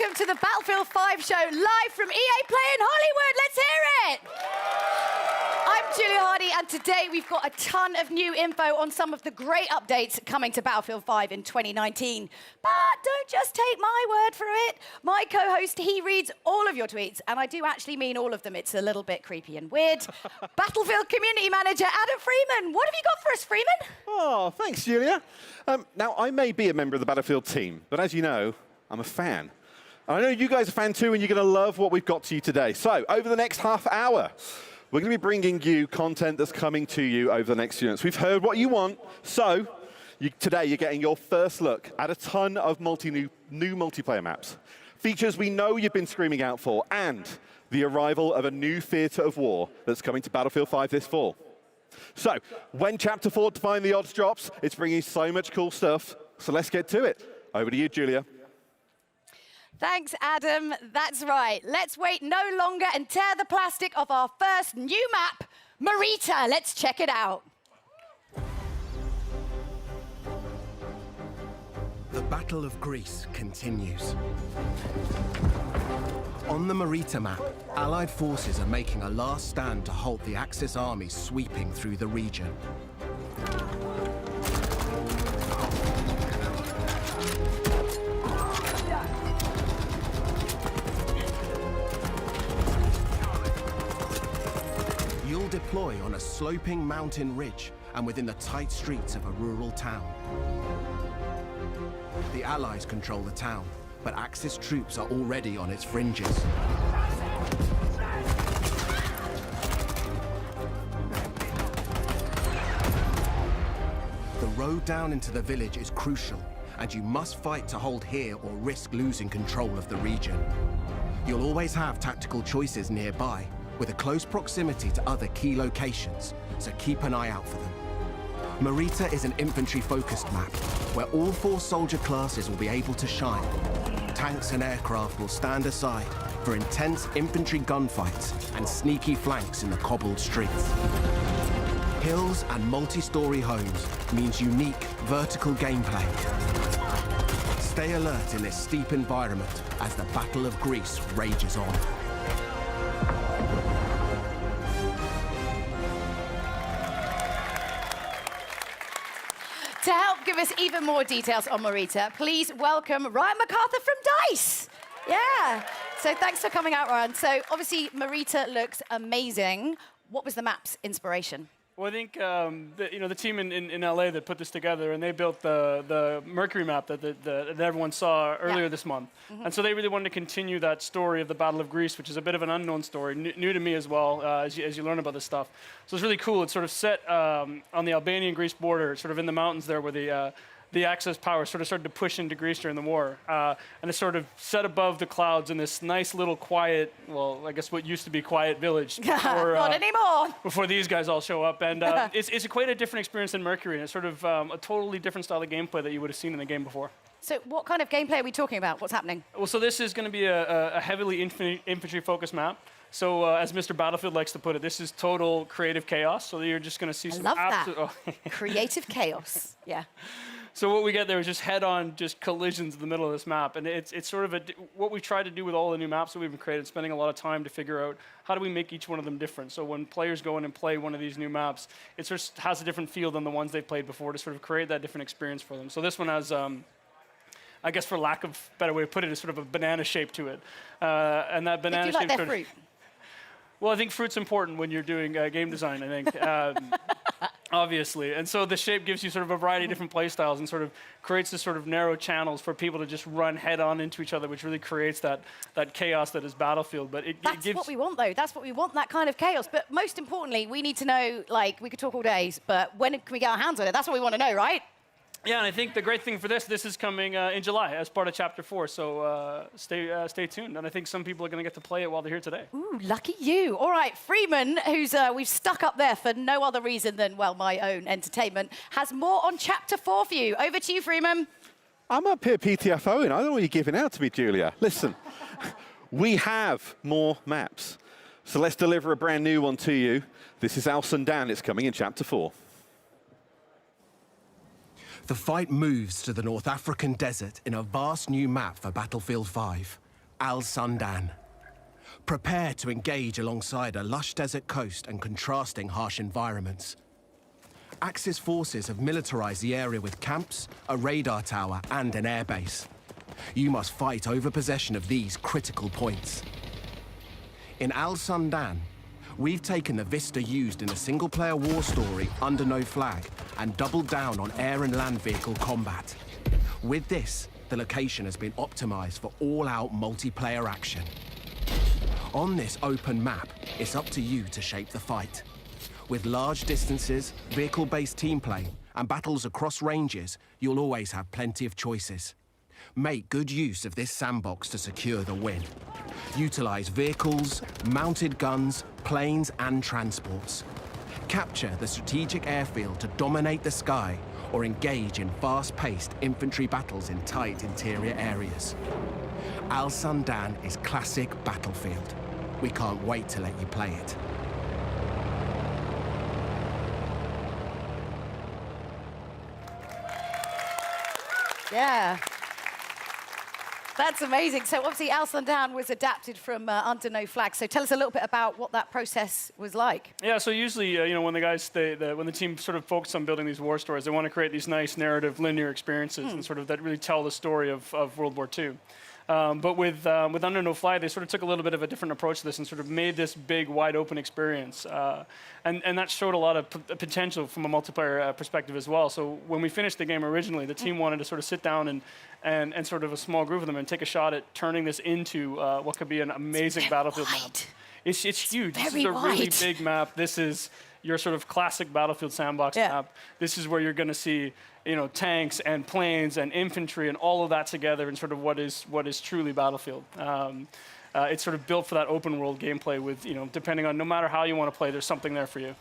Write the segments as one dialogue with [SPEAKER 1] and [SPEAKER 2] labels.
[SPEAKER 1] welcome to the Battlefield 5 show, live from EA Play in Hollywood. Let's hear it! I'm Julia Hardy, and today we've got a ton of new info on some of the great updates coming to Battlefield 5 in 2019. But don't just take my word for it. My co-host, he reads all of your tweets, and I do actually mean all of them. It's a little bit creepy and weird. Battlefield Community Manager Adam Freeman. What have you got for us, Freeman?
[SPEAKER 2] Oh, thanks, Julia. Now, I may be a member of the Battlefield team, but as you know, I'm a fan. And I know you guys are a fan too, and you're going to love what we've got to you today. So, over the next half hour, we're going to be bringing you content that's coming to you over the next few minutes. We've heard what you want, so today you're getting your first look at a ton of new multiplayer maps, features we know you've been screaming out for, and the arrival of a new theatre of war that's coming to Battlefield 5 this fall. So, when Chapter 4 Defying the Odds drops, it's bringing so much cool stuff, so let's get to it. Over to you, Julia.
[SPEAKER 1] Thanks, Adam. That's right. Let's wait no longer and tear the plastic off our first new map, Marita. Let's check it out.
[SPEAKER 3] The Battle of Greece continues. On the Marita map, Allied forces are making a last stand to halt the Axis army sweeping through the region. You'll deploy on a sloping mountain ridge and within the tight streets of a rural town. The Allies control the town, but Axis troops are already on its fringes. The road down into the village is crucial, and you must fight to hold here or risk losing control of the region. You'll always have tactical choices nearby, with a close proximity to other key locations, so keep an eye out for them. Marita is an infantry-focused map, where all 4 soldier classes will be able to shine. Tanks and aircraft will stand aside for intense infantry gunfights and sneaky flanks in the cobbled streets. Hills and multi-story homes means unique vertical gameplay. Stay alert in this steep environment as the Battle of Greece rages on.
[SPEAKER 1] To help give us even more details on Marita, please welcome Ryan MacArthur from DICE. Yeah. So thanks for coming out, Ryan. So obviously, Marita looks amazing. What was the map's inspiration?
[SPEAKER 4] Well, I think the team in LA that put this together, and they built the Mercury map that everyone saw earlier this month. Mm-hmm. And so they really wanted to continue that story of the Battle of Greece, which is a bit of an unknown story, new to me as well, as you learn about this stuff. So it's really cool. It's sort of set on the Albanian-Greece border, sort of in the mountains there where the Axis power sort of started to push into Greece during the war. And it's sort of set above the clouds in this nice little quiet, well, I guess what used to be quiet village. Before,
[SPEAKER 1] Not anymore.
[SPEAKER 4] Before these guys all show up. And it's quite a different experience than Mercury. And it's sort of a totally different style of gameplay that you would have seen in the game before.
[SPEAKER 1] So what kind of gameplay are we talking about? What's happening?
[SPEAKER 4] Well, so this is going to be a heavily infantry-focused map. So as Mr. Battlefield likes to put it, this is total creative chaos. So you're just going to see some absolute...
[SPEAKER 1] Love that. Creative chaos. Yeah.
[SPEAKER 4] So what we get there is just head-on collisions in the middle of this map. And it's sort of what we try to do with all the new maps that we've created, spending a lot of time to figure out how do we make each one of them different. So when players go in and play one of these new maps, it sort of has a different feel than the ones they've played before to sort of create that different experience for them. So this one has... I guess for lack of a better way to put it, is sort of a banana shape to it. And that banana shape...
[SPEAKER 1] Do you like their fruit?
[SPEAKER 4] Well, I think fruit's important when you're doing game design, I think, obviously. And so the shape gives you sort of a variety of different play styles and sort of creates this sort of narrow channels for people to just run head-on into each other, which really creates that chaos that is Battlefield. But
[SPEAKER 1] That's what we want, though. That's what we want, that kind of chaos. But most importantly, we need to know, like, we could talk all day, but when can we get our hands on it? That's what we want to know, right?
[SPEAKER 4] Yeah, and I think the great thing for this is coming in July as part of Chapter 4, so stay tuned. And I think some people are going to get to play it while they're here today.
[SPEAKER 1] Ooh, lucky you. All right, Freeman, who's we've stuck up there for no other reason than, well, my own entertainment, has more on Chapter 4 for you. Over to you, Freeman.
[SPEAKER 2] I'm up here PTFOing. I don't know what you're giving out to me, Julia. Listen, we have more maps. So let's deliver a brand new one to you. This is Al Sundan. It's coming in Chapter 4.
[SPEAKER 3] The fight moves to the North African desert in a vast new map for Battlefield 5, Al Sundan. Prepare to engage alongside a lush desert coast and contrasting harsh environments. Axis forces have militarized the area with camps, a radar tower, and an airbase. You must fight over possession of these critical points. In Al Sundan, we've taken the vista used in a single-player war story under no flag and doubled down on air and land vehicle combat. With this, the location has been optimized for all-out multiplayer action. On this open map, it's up to you to shape the fight. With large distances, vehicle-based team play, and battles across ranges, you'll always have plenty of choices. Make good use of this sandbox to secure the win. Utilize vehicles, mounted guns, planes, and transports. Capture the strategic airfield to dominate the sky, or engage in fast-paced infantry battles in tight interior areas. Al Sundan is classic battlefield. We can't wait to let you play it.
[SPEAKER 1] Yeah. That's amazing. So obviously Al Sundan was adapted from Under No Flag. So tell us a little bit about what that process was like.
[SPEAKER 4] Yeah, so usually, when the guys, when the team sort of focus on building these war stories, they want to create these nice narrative, linear experiences and sort of that really tell the story of World War II. But with Under No Flag, they sort of took a little bit of a different approach to this and sort of made this big, wide-open experience. And that showed a lot of potential from a multiplayer perspective as well. So when we finished the game originally, the team wanted to sort of sit down and sort of a small group of them and take a shot at turning this into what could be an amazing battlefield map. It's huge. This is a really big map. This is your sort of classic battlefield sandbox map. This is where you're going to see tanks and planes and infantry and all of that together in sort of what is truly battlefield. It's sort of built for that open world gameplay with, depending on no matter how you want to play, there's something there for you.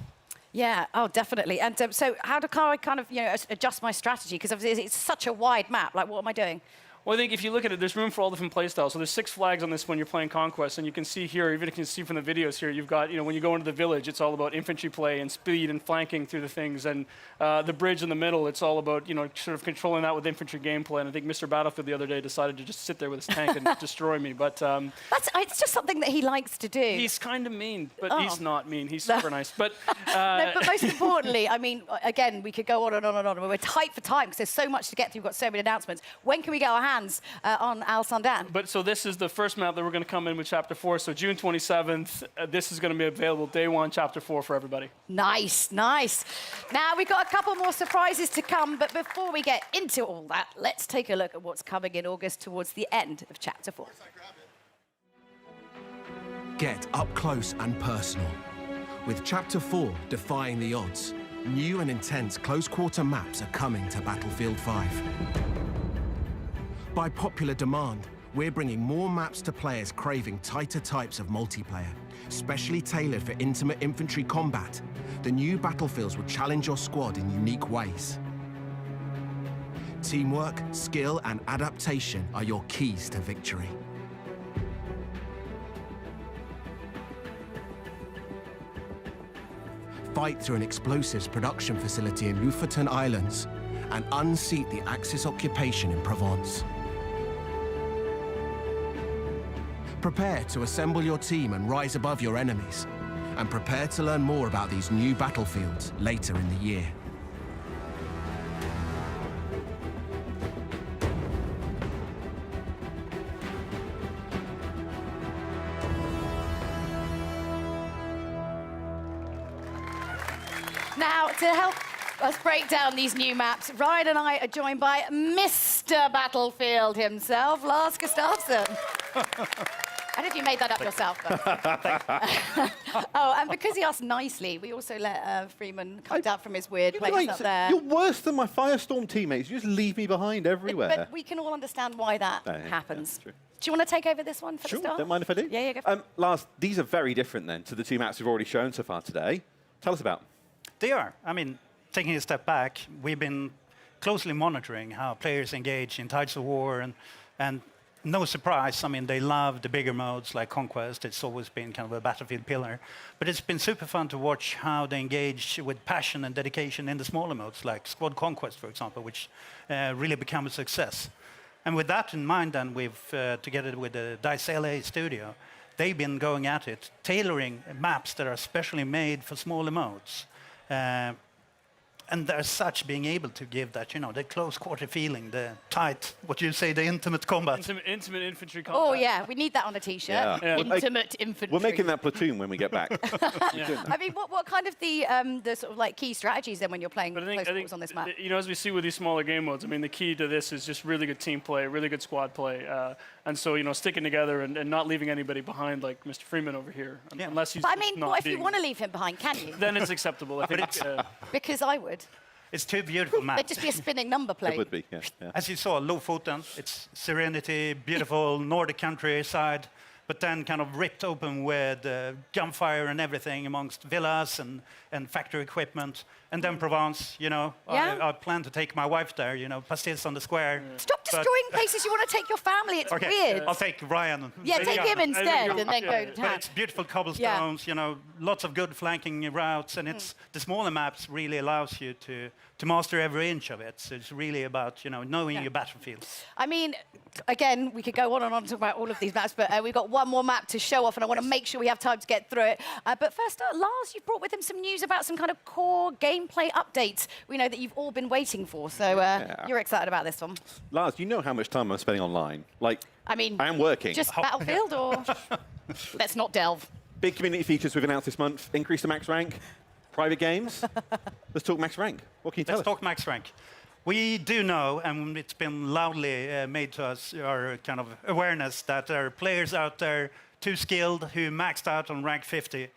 [SPEAKER 1] Yeah, oh, definitely. And so how do I kind of, adjust my strategy? Because obviously it's such a wide map. Like, what am I doing?
[SPEAKER 4] Well, I think if you look at it, there's room for all different playstyles. So there's 6 flags on this when you're playing Conquest, and you can see here, even if you can see from the videos here, you've got, when you go into the village, it's all about infantry play and speed and flanking through the things. And the bridge in the middle, it's all about, sort of controlling that with infantry gameplay. And I think Mr. Battlefield the other day decided to just sit there with his tank and destroy me. But
[SPEAKER 1] it's just something that he likes to do.
[SPEAKER 4] He's kind of mean, but he's not mean. He's super nice. But
[SPEAKER 1] no, but most importantly, I mean, again, we could go on and on and on. We're tight for time because there's so much to get through. We've got so many announcements. When can we get our hands on Al Sundan?
[SPEAKER 4] But so this is the first map that we're going to come in with Chapter 4. So June 27th, this is going to be available day 1, Chapter 4 for everybody.
[SPEAKER 1] Nice, nice. Now, we've got a couple more surprises to come, but before we get into all that, let's take a look at what's coming in August towards the end of Chapter 4.
[SPEAKER 3] Get up close and personal. With Chapter 4, Defying the Odds, new and intense close-quarter maps are coming to Battlefield 5. By popular demand, we're bringing more maps to players craving tighter types of multiplayer, specially tailored for intimate infantry combat. The new battlefields will challenge your squad in unique ways. Teamwork, skill, and adaptation are your keys to victory. Fight through an explosives production facility in Lofoten Islands and unseat the Axis occupation in Provence. Prepare to assemble your team and rise above your enemies, and prepare to learn more about these new battlefields later in the year.
[SPEAKER 1] Now, to help us break down these new maps, Ryan and I are joined by Mr. Battlefield himself, Lars Gustafsson. I don't know if you made that up yourself, but... Oh, and because he asked nicely, we also let Freeman come down from his weird place up there.
[SPEAKER 2] You're worse than my Firestorm teammates. You just leave me behind everywhere.
[SPEAKER 1] But we can all understand why that happens.
[SPEAKER 2] True.
[SPEAKER 1] Do you want to take over this one for the start?
[SPEAKER 2] Don't mind if I do.
[SPEAKER 1] Yeah, go for it.
[SPEAKER 2] Lars, these are very different then to the 2 maps we've already shown so far today. Tell us about them.
[SPEAKER 5] They are. I mean, taking a step back, we've been closely monitoring how players engage in Tides of War, and no surprise, I mean, they love the bigger modes like Conquest. It's always been kind of a Battlefield pillar. But it's been super fun to watch how they engage with passion and dedication in the smaller modes, like Squad Conquest, for example, which really become a success. And with that in mind, then we've, together with the DICE LA studio, they've been going at it, tailoring maps that are specially made for smaller modes. And as such, being able to give that, the close quarter feeling, the tight, what you say, the intimate combat.
[SPEAKER 4] Intimate infantry combat.
[SPEAKER 1] Oh, yeah, we need that on a T-shirt.
[SPEAKER 2] Yeah. Yeah.
[SPEAKER 1] Intimate infantry.
[SPEAKER 2] We're making that platoon when we get back.
[SPEAKER 1] I mean, what kind of the sort of like key strategies then when you're playing
[SPEAKER 4] But
[SPEAKER 1] close quarters on this map?
[SPEAKER 4] As we see with these smaller game modes, I mean, the key to this is just really good team play, really good squad play. And so, sticking together and not leaving anybody behind like Mr. Freeman over here.
[SPEAKER 5] Yeah.
[SPEAKER 4] Unless he's
[SPEAKER 1] But I mean,
[SPEAKER 4] not
[SPEAKER 1] what if you
[SPEAKER 4] being-
[SPEAKER 1] want to leave him behind? Can you?
[SPEAKER 4] Then it's acceptable. I think.
[SPEAKER 1] Because I would.
[SPEAKER 5] It's two beautiful maps.
[SPEAKER 1] There'd just be a spinning number plate.
[SPEAKER 2] It would be, yeah.
[SPEAKER 5] As you saw, Lofoten, it's serenity, beautiful Nordic countryside, but then kind of ripped open with gunfire and everything amongst villas and factory equipment. And then Provence,
[SPEAKER 1] Yeah.
[SPEAKER 5] I plan to take my wife there, pastilles on the square.
[SPEAKER 1] Stop destroying places you want to take your family. It's weird.
[SPEAKER 5] I'll take Ryan.
[SPEAKER 1] Yeah, take him instead and then go to
[SPEAKER 5] But
[SPEAKER 1] town.
[SPEAKER 5] it's beautiful cobblestones, lots of good flanking routes, and it's the smaller maps really allows you to master every inch of it. So it's really about, knowing your battlefield.
[SPEAKER 1] I mean, again, we could go on and on and talk about all of these maps, but we've got one more map to show off, and I want to make sure we have time to get through it. But first, Lars, you've brought with him some news about some kind of core gameplay updates we know that you've all been waiting for. So you're excited about this one.
[SPEAKER 2] Lars, you know how much time I'm spending online. Like,
[SPEAKER 1] I mean,
[SPEAKER 2] I am working.
[SPEAKER 1] just Battlefield, or let's not delve.
[SPEAKER 2] Big community features we've announced this month. Increase the max rank. Private games. Let's talk max rank. What can you tell
[SPEAKER 5] Let's
[SPEAKER 2] us?
[SPEAKER 5] talk max rank. We do know, and it's been loudly made to us, our kind of awareness, that there are players out there too skilled who maxed out on rank 50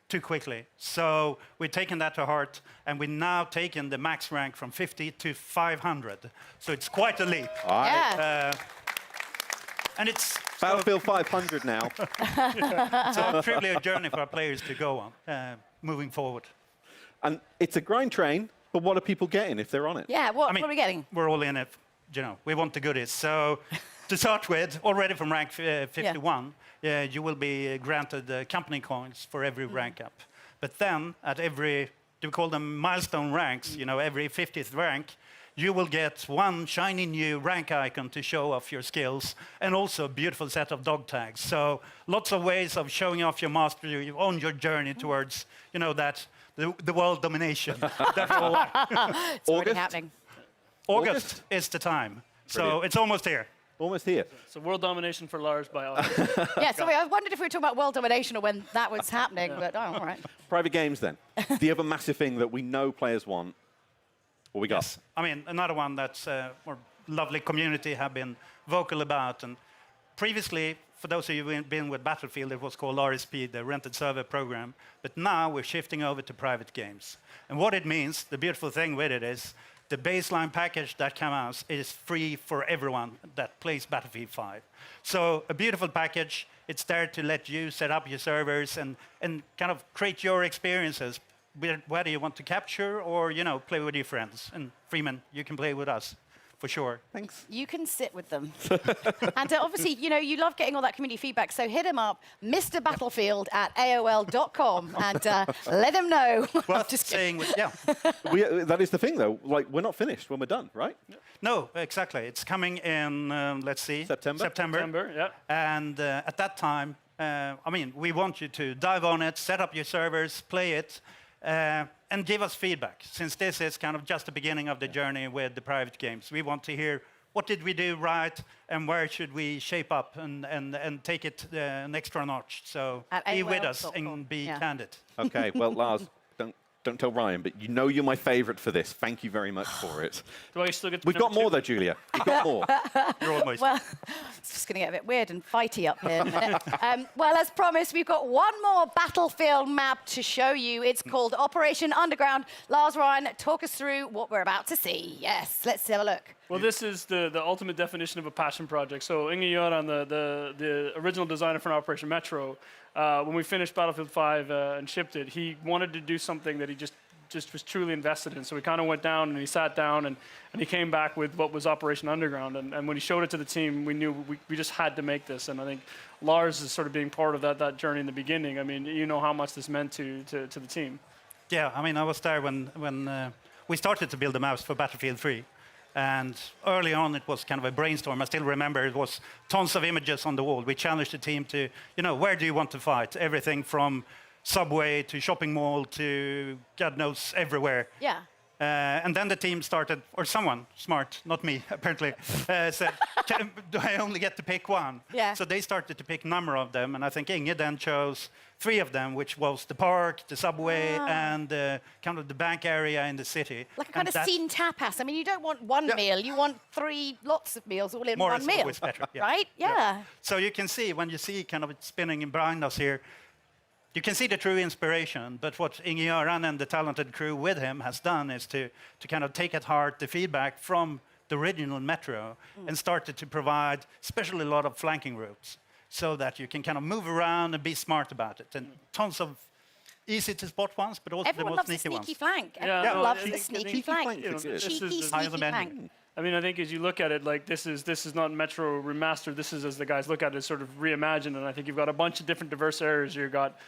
[SPEAKER 5] too quickly. So we've taken that to heart, and we've now taken the max rank from 50 to 500. So it's quite a leap.
[SPEAKER 1] Yeah.
[SPEAKER 5] And it's
[SPEAKER 2] Battlefield 500 now.
[SPEAKER 5] so truly a journey for our players to go on, moving forward.
[SPEAKER 2] And it's a grind train, but what are people getting if they're on it?
[SPEAKER 1] Yeah, what are we getting?
[SPEAKER 5] We're all in it. We want the goodies. So to start with, already from rank 51, you will be granted company coins for every rank up. But then at every, do we call them milestone ranks, every 50th rank, you will get one shiny new rank icon to show off your skills, and also a beautiful set of dog tags. So lots of ways of showing off your mastery on your journey towards, that the world domination.
[SPEAKER 1] It's already happening.
[SPEAKER 5] August is the time.
[SPEAKER 2] Brilliant.
[SPEAKER 5] So it's almost here.
[SPEAKER 2] Almost here.
[SPEAKER 4] So world domination for Lars by August.
[SPEAKER 1] Yeah, sorry, I wondered if we were talking about world domination or when that was happening, but all right.
[SPEAKER 2] Private games, then. The other massive thing that we know players want. What we got?
[SPEAKER 5] Yes. I mean, another one that's our lovely community have been vocal about. And previously, for those of you who've been with Battlefield, it was called RSP, the Rented Server Program. But now we're shifting over to private games. And what it means, the beautiful thing with it is, the baseline package that comes out is free for everyone that plays Battlefield 5. So a beautiful package. It's there to let you set up your servers and kind of create your experiences, whether you want to capture or, play with your friends. And Freeman, you can play with us, for sure.
[SPEAKER 2] Thanks.
[SPEAKER 1] You can sit with them. And obviously, you love getting all that community feedback, so hit him up, mrbattlefield@aol.com, and let him know.
[SPEAKER 5] Well,
[SPEAKER 1] Just kidding.
[SPEAKER 2] That is the thing, though. Like, we're not finished when we're done, right?
[SPEAKER 5] No, exactly. It's coming in, let's see.
[SPEAKER 2] September?
[SPEAKER 4] September, yeah.
[SPEAKER 5] And at that time, we want you to dive on it, set up your servers, play it, and give us feedback. Since this is kind of just the beginning of the journey with the private games, we want to hear what did we do right and where should we shape up and take it an extra notch. So be with us and be candid.
[SPEAKER 2] Okay, well, Lars, don't tell Ryan, but you're my favorite for this. Thank you very much for it.
[SPEAKER 4] Do I still get to
[SPEAKER 2] We've
[SPEAKER 4] number
[SPEAKER 2] got more,
[SPEAKER 4] two?
[SPEAKER 2] though, Julia. We've got more.
[SPEAKER 5] You're almost.
[SPEAKER 1] Well, it's just going to get a bit weird and fighty up here in a minute. Well, as promised, we've got one more Battlefield map to show you. It's called Operation Underground. Lars, Ryan, talk us through what we're about to see. Yes, let's have a look.
[SPEAKER 4] Well, this is the ultimate definition of a passion project. So Inge Göran, the original designer for Operation Metro, when we finished Battlefield 5 and shipped it, he wanted to do something that he just was truly invested in. So we kind of went down and he sat down and he came back with what was Operation Underground. And when he showed it to the team, we knew we just had to make this. And I think Lars is sort of being part of that journey in the beginning. I mean, you know how much this meant to the team.
[SPEAKER 5] Yeah, I was there when we started to build the maps for Battlefield 3. And early on, it was kind of a brainstorm. I still remember it was tons of images on the wall. We challenged the team to, where do you want to fight? Everything from subway to shopping mall to God knows everywhere.
[SPEAKER 1] Yeah.
[SPEAKER 5] And then the team started, or someone smart, not me, apparently, said, do I only get to pick one?
[SPEAKER 1] Yeah.
[SPEAKER 5] So they started to pick a number of them, and I think Inge then chose 3 of them, which was the park, the subway, and kind of the bank area in the city.
[SPEAKER 1] Like a kind of scene tapas. I mean, you don't want one meal, you want 3 lots of meals all in
[SPEAKER 5] More
[SPEAKER 1] one
[SPEAKER 5] is
[SPEAKER 1] meal.
[SPEAKER 5] always better, yeah.
[SPEAKER 1] Right? Yeah.
[SPEAKER 5] So you can see, when you see kind of it spinning behind us here, you can see the true inspiration, but what Inge Göran and the talented crew with him has done is to kind of take at heart the feedback from the original Metro and started to provide especially a lot of flanking routes so that you can kind of move around and be smart about it. And tons of easy to spot ones, but also
[SPEAKER 1] Everyone
[SPEAKER 5] the
[SPEAKER 1] loves
[SPEAKER 5] most
[SPEAKER 1] a
[SPEAKER 5] sneaky
[SPEAKER 1] sneaky
[SPEAKER 5] ones.
[SPEAKER 1] flank.
[SPEAKER 4] Yeah,
[SPEAKER 1] Everyone
[SPEAKER 4] no,
[SPEAKER 1] loves
[SPEAKER 4] I
[SPEAKER 1] the
[SPEAKER 4] think-
[SPEAKER 1] sneaky flank.
[SPEAKER 4] this
[SPEAKER 1] Cheeky,
[SPEAKER 4] is
[SPEAKER 5] high
[SPEAKER 1] sneaky
[SPEAKER 5] on the menu.
[SPEAKER 1] flank.
[SPEAKER 4] I mean, I think as you look at it, like this is not Metro remastered. This is, as the guys look at it, sort of reimagined. And I think you've got a bunch of different diverse areas. You've got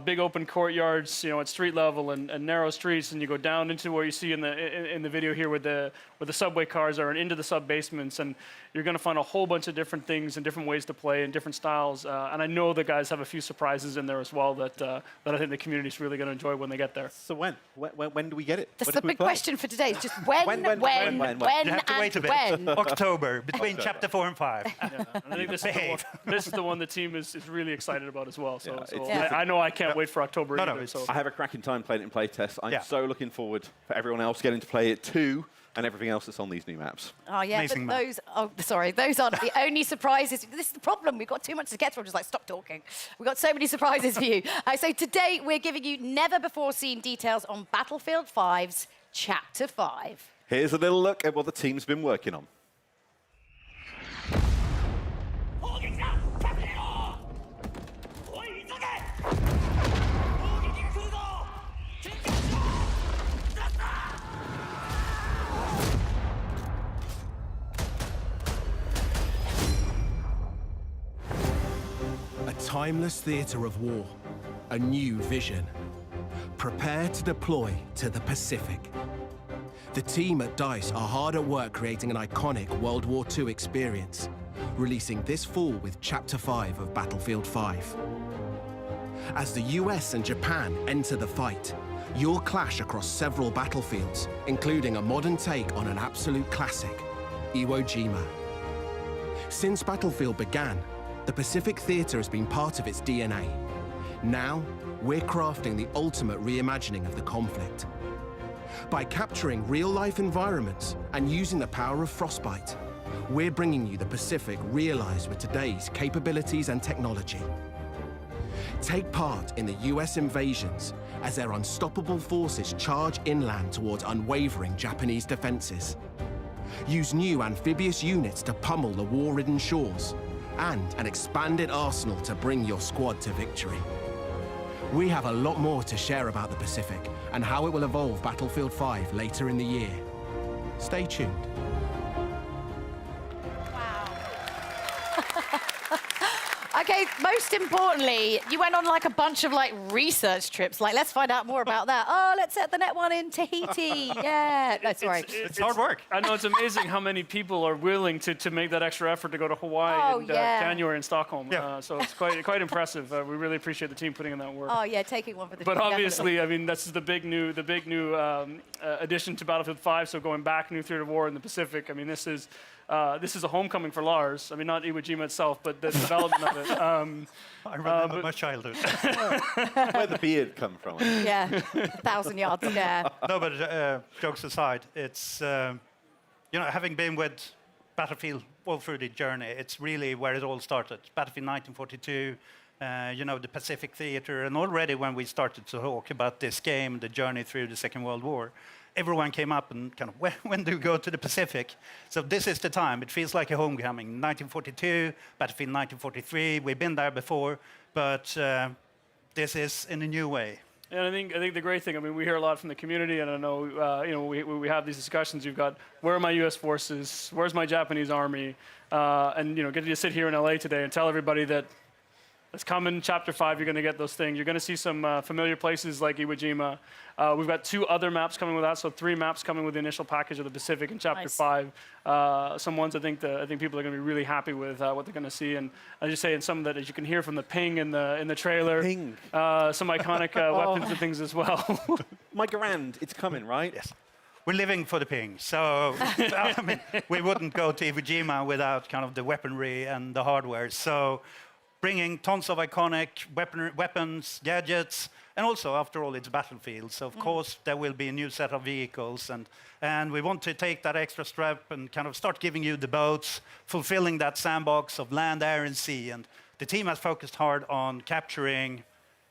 [SPEAKER 4] big open courtyards, at street level and narrow streets, and you go down into where you see in the video here where the subway cars are and into the sub basements, and you're going to find a whole bunch of different things and different ways to play and different styles. And I know the guys have a few surprises in there as well that I think the community is really going to enjoy when they get there.
[SPEAKER 2] So when do we get it?
[SPEAKER 1] That's
[SPEAKER 2] When
[SPEAKER 1] the
[SPEAKER 2] do we
[SPEAKER 1] big
[SPEAKER 2] play?
[SPEAKER 1] question for today. It's just when,
[SPEAKER 2] When?
[SPEAKER 5] You have to wait a bit.
[SPEAKER 1] when.
[SPEAKER 5] October, between chapter 4 and 5.
[SPEAKER 4] And I think this is the one the team is really excited about as well. So,
[SPEAKER 2] Yeah,
[SPEAKER 4] so
[SPEAKER 2] it's-
[SPEAKER 4] I know I can't wait for October
[SPEAKER 5] No,
[SPEAKER 4] either.
[SPEAKER 5] it's-
[SPEAKER 4] So.
[SPEAKER 2] I have a cracking time playing it in playtest. I'm
[SPEAKER 5] Yeah.
[SPEAKER 2] so looking forward for everyone else getting to play it too, and everything else that's on these new maps.
[SPEAKER 1] Oh, yeah,
[SPEAKER 5] Amazing
[SPEAKER 1] but
[SPEAKER 5] map.
[SPEAKER 1] those aren't the only surprises. This is the problem. We've got too much to get through. I'm just like, stop talking. We've got so many surprises for you. So today, we're giving you never-before-seen details on Battlefield 5's Chapter 5.
[SPEAKER 2] Here's a little look at what the team's been working on.
[SPEAKER 3] A timeless theatre of war, a new vision. Prepare to deploy to the Pacific. The team at DICE are hard at work creating an iconic World War II experience, releasing this fall with Chapter 5 of Battlefield 5. As the US and Japan enter the fight, you'll clash across several battlefields, including a modern take on an absolute classic, Iwo Jima. Since Battlefield began, the Pacific Theatre has been part of its DNA. Now, we're crafting the ultimate reimagining of the conflict. By capturing real-life environments and using the power of Frostbite, we're bringing you the Pacific realized with today's capabilities and technology. Take part in the US invasions as their unstoppable forces charge inland towards unwavering Japanese defenses. Use new amphibious units to pummel the war-ridden shores, and an expanded arsenal to bring your squad to victory. We have a lot more to share about the Pacific and how it will evolve Battlefield 5 later in the year. Stay tuned.
[SPEAKER 1] Okay, most importantly, you went on like a bunch of like research trips. Like, let's find out more about that. Oh, let's set the net one in Tahiti. Yeah. No, sorry.
[SPEAKER 5] It's hard work.
[SPEAKER 4] I know it's amazing how many people are willing to make that extra effort to go to Hawaii
[SPEAKER 1] Oh,
[SPEAKER 4] in
[SPEAKER 1] yeah.
[SPEAKER 4] January in Stockholm.
[SPEAKER 5] Yeah.
[SPEAKER 4] So it's quite impressive. We really appreciate the team putting in that work.
[SPEAKER 1] Oh, yeah, taking one for the
[SPEAKER 4] But
[SPEAKER 1] team,
[SPEAKER 4] obviously,
[SPEAKER 1] definitely.
[SPEAKER 4] I mean, this is the big new addition to Battlefield 5. So going back, new theater of war in the Pacific. I mean, this is a homecoming for Lars. I mean, not Iwo Jima itself, but the development of it.
[SPEAKER 5] I remember my childhood.
[SPEAKER 2] Where the beard come from?
[SPEAKER 1] Yeah, 1,000 yards there.
[SPEAKER 5] No, but jokes aside, it's, having been with Battlefield all through the journey, it's really where it all started. Battlefield 1942, the Pacific Theater, and already when we started to talk about this game, the journey through the Second World War, everyone came up and kind of, when do we go to the Pacific? So this is the time. It feels like a homecoming. 1942, Battlefield 1943, we've been there before, but this is in a new way.
[SPEAKER 4] And I think the great thing, I mean, we hear a lot from the community, and I know, we have these discussions. You've got, where are my U.S. forces? Where's my Japanese army? And getting to sit here in L.A. today and tell everybody that It's coming. Chapter 5, you're going to get those things. You're going to see some familiar places like Iwo Jima. We've got 2 other maps coming with that, so 3 maps coming with the initial package of the Pacific in Chapter 5. Some ones I think people are going to be really happy with what they're going to see. And I just say, in some that, as you can hear from the ping in the trailer, some iconic weapons and things as well.
[SPEAKER 2] My grand, it's coming, right?
[SPEAKER 5] Yes. We're living for the ping, so I mean, we wouldn't go to Iwo Jima without kind of the weaponry and the hardware. So bringing tons of iconic weapons, gadgets, and also, after all, it's Battlefield. So, of course, there will be a new set of vehicles. And we want to take that extra step and kind of start giving you the boats, fulfilling that sandbox of land, air, and sea. And the team has focused hard on capturing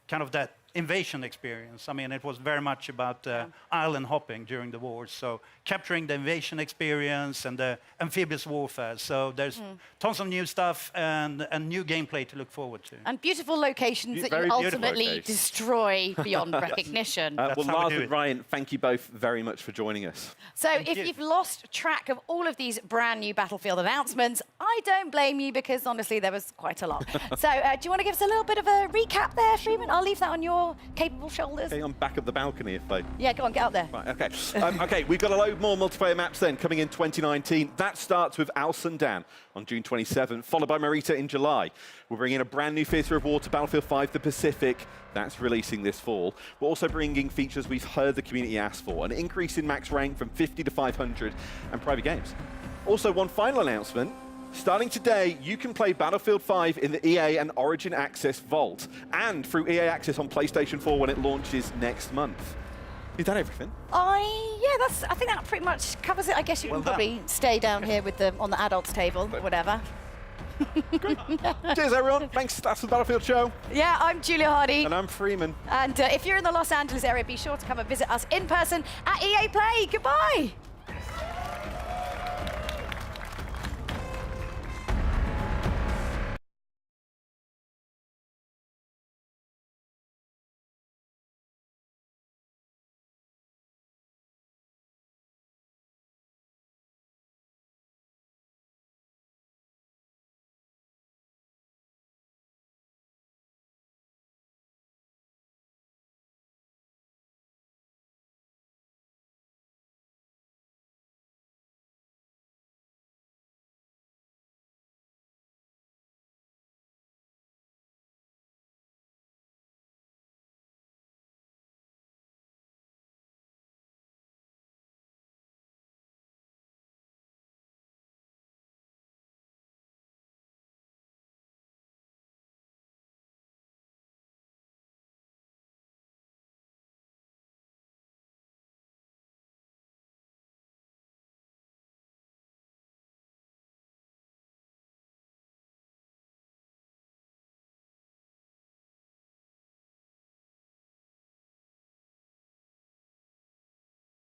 [SPEAKER 5] kind of that invasion experience. I mean, it was very much about island hopping during the war. So capturing the invasion experience and the amphibious warfare. So there's tons of new stuff and new gameplay to look forward to.
[SPEAKER 1] And beautiful locations that you ultimately destroy beyond recognition.
[SPEAKER 2] Well, Lars and Ryan, thank you both very much for joining us.
[SPEAKER 1] So if you've lost track of all of these brand new Battlefield announcements, I don't blame you, because honestly, there was quite a lot. So do you want to give us a little bit of a recap there, Freeman? I'll leave that on your capable shoulders.
[SPEAKER 2] Okay, I'm back up the balcony if they...
[SPEAKER 1] Yeah, go on, get out there.
[SPEAKER 2] Right, okay. Okay, we've got a load more multiplayer maps then coming in 2019. That starts with Al Sundan on June 27th, followed by Marita in July. We're bringing a brand new Theatre of War to Battlefield 5, the Pacific. That's releasing this fall. We're also bringing features we've heard the community ask for, an increase in max rank from 50 to 500, and private games. Also, one final announcement. Starting today, you can play Battlefield 5 in the EA and Origin Access Vault, and through EA Access on PlayStation 4 when it launches next month. Is that everything?
[SPEAKER 1] I think that pretty much covers it. I guess you can probably stay down here with on the adults table, or whatever.
[SPEAKER 2] Cheers, everyone. Thanks. That's the Battlefield show.
[SPEAKER 1] Yeah, I'm Julia Hardy.
[SPEAKER 2] And I'm Freeman.
[SPEAKER 1] And if you're in the Los Angeles area, be sure to come and visit us in person at EA Play. Goodbye.